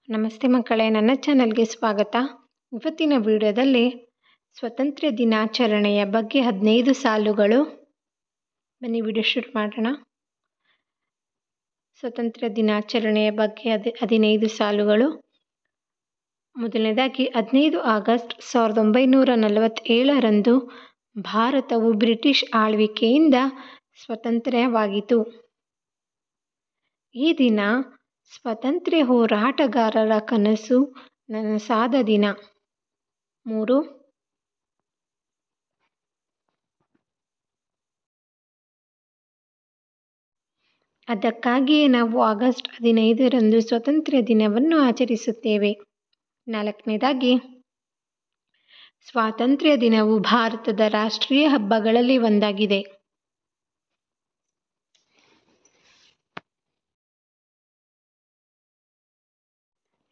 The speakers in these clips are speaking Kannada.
ನಮಸ್ತೆ ಮಕ್ಕಳೇ, ನನ್ನ ಚಾನಲ್ಗೆ ಸ್ವಾಗತ. ಇವತ್ತಿನ ವಿಡಿಯೋದಲ್ಲಿ ಸ್ವಾತಂತ್ರ್ಯ ದಿನಾಚರಣೆಯ ಬಗ್ಗೆ 15 ಸಾಲುಗಳು. ಬನ್ನಿ ವಿಡಿಯೋ ಶುರು ಮಾಡೋಣ. ಸ್ವಾತಂತ್ರ್ಯ ದಿನಾಚರಣೆಯ ಬಗ್ಗೆ 15 ಸಾಲುಗಳು. ಮೊದಲನೇದಾಗಿ 15 ಆಗಸ್ಟ್ 1947ರಂದು ಭಾರತವು ಬ್ರಿಟಿಷ್ ಆಳ್ವಿಕೆಯಿಂದ ಸ್ವತಂತ್ರವಾಯಿತು. ಈ ದಿನ ಸ್ವಾತಂತ್ರ್ಯ ಹೋರಾಟಗಾರರ ಕನಸು ನನಸಾದ ದಿನ. 3. ಅದಕ್ಕಾಗಿಯೇ ನಾವು ಆಗಸ್ಟ್ 15ರಂದು ಸ್ವಾತಂತ್ರ್ಯ ದಿನವನ್ನು ಆಚರಿಸುತ್ತೇವೆ. 4ನೇದಾಗಿ, ಸ್ವಾತಂತ್ರ್ಯ ದಿನವು ಭಾರತದ ರಾಷ್ಟ್ರೀಯ ಹಬ್ಬಗಳಲ್ಲಿ ಒಂದಾಗಿದೆ.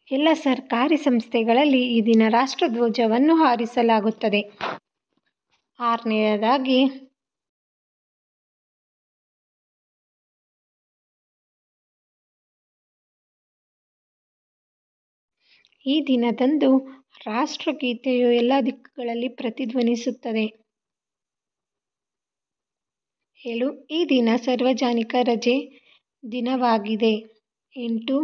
ಎಲ್ಲ ಸರ್ಕಾರಿ ಸಂಸ್ಥೆಗಳಲ್ಲಿ ಈ ದಿನ ರಾಷ್ಟ್ರಧ್ವಜವನ್ನು ಹಾರಿಸಲಾಗುತ್ತದೆ. 6ನೇದಾಗಿ, ಈ ದಿನದಂದು ರಾಷ್ಟ್ರಗೀತೆಯು ಎಲ್ಲ ದಿಕ್ಕುಗಳಲ್ಲಿ ಪ್ರತಿಧ್ವನಿಸುತ್ತದೆ. 7. ಈ ದಿನ ಸಾರ್ವಜನಿಕ ರಜೆ ದಿನವಾಗಿದೆ. 8.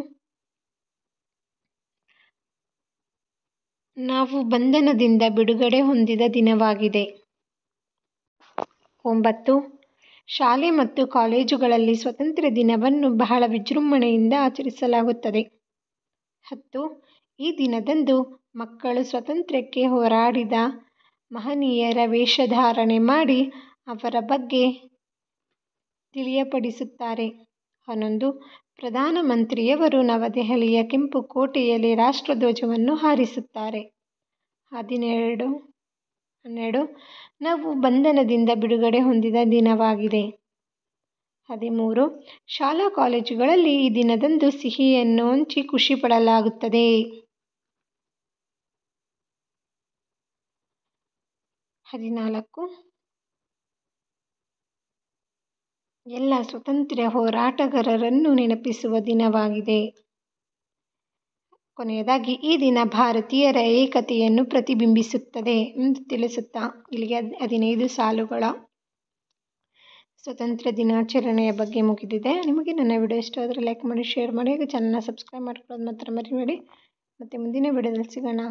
ನಾವು ಬಂಧನದಿಂದ ಬಿಡುಗಡೆ ಹೊಂದಿದ ದಿನವಾಗಿದೆ. 9. ಶಾಲೆ ಮತ್ತು ಕಾಲೇಜುಗಳಲ್ಲಿ ಸ್ವಾತಂತ್ರ್ಯ ದಿನವನ್ನು ಬಹಳ ವಿಜೃಂಭಣೆಯಿಂದ ಆಚರಿಸಲಾಗುತ್ತದೆ. 10. ಈ ದಿನದಂದು ಮಕ್ಕಳು ಸ್ವಾತಂತ್ರ್ಯಕ್ಕೆ ಹೋರಾಡಿದ ಮಹನೀಯರ ವೇಷಧಾರಣೆ ಮಾಡಿ ಅವರ ಬಗ್ಗೆ ತಿಳಿಯಪಡಿಸುತ್ತಾರೆ. 11. ಪ್ರಧಾನಮಂತ್ರಿಯವರು ನವದೆಹಲಿಯ ಕೆಂಪು ಕೋಟೆಯಲ್ಲಿ ರಾಷ್ಟ್ರಧ್ವಜವನ್ನು ಹಾರಿಸುತ್ತಾರೆ. 12. ನಾವು ಬಂಧನದಿಂದ ಬಿಡುಗಡೆ ಹೊಂದಿದ ದಿನವಾಗಿದೆ. 13. ಶಾಲಾ ಕಾಲೇಜುಗಳಲ್ಲಿ ಈ ದಿನದಂದು ಸಿಹಿಯನ್ನು ಹಂಚಿ ಖುಷಿ ಪಡಲಾಗುತ್ತದೆ. 14. ಎಲ್ಲ ಸ್ವಾತಂತ್ರ್ಯ ಹೋರಾಟಗಾರರನ್ನು ನೆನಪಿಸುವ ದಿನವಾಗಿದೆ. ಕೊನೆಯದಾಗಿ, ಈ ದಿನ ಭಾರತೀಯರ ಏಕತೆಯನ್ನು ಪ್ರತಿಬಿಂಬಿಸುತ್ತದೆ ಎಂದು ತಿಳಿಸುತ್ತಾ ಇಲ್ಲಿಗೆ 15 ಸಾಲುಗಳ ಸ್ವಾತಂತ್ರ್ಯ ದಿನಾಚರಣೆಯ ಬಗ್ಗೆ ಮುಗಿದಿದೆ. ನಿಮಗೆ ನನ್ನ ವಿಡಿಯೋ ಇಷ್ಟ ಆದರೆ ಲೈಕ್ ಮಾಡಿ, ಶೇರ್ ಮಾಡಿ, ಹಾಗೆ ಚಾನಲ್ನ ಸಬ್ಸ್ಕ್ರೈಬ್ ಮಾಡ್ಕೊಳ್ಳೋದು ಮಾತ್ರ ಮರಿಬೇಡಿ. ಮತ್ತು ಮುಂದಿನ ವಿಡಿಯೋದಲ್ಲಿ ಸಿಗೋಣ.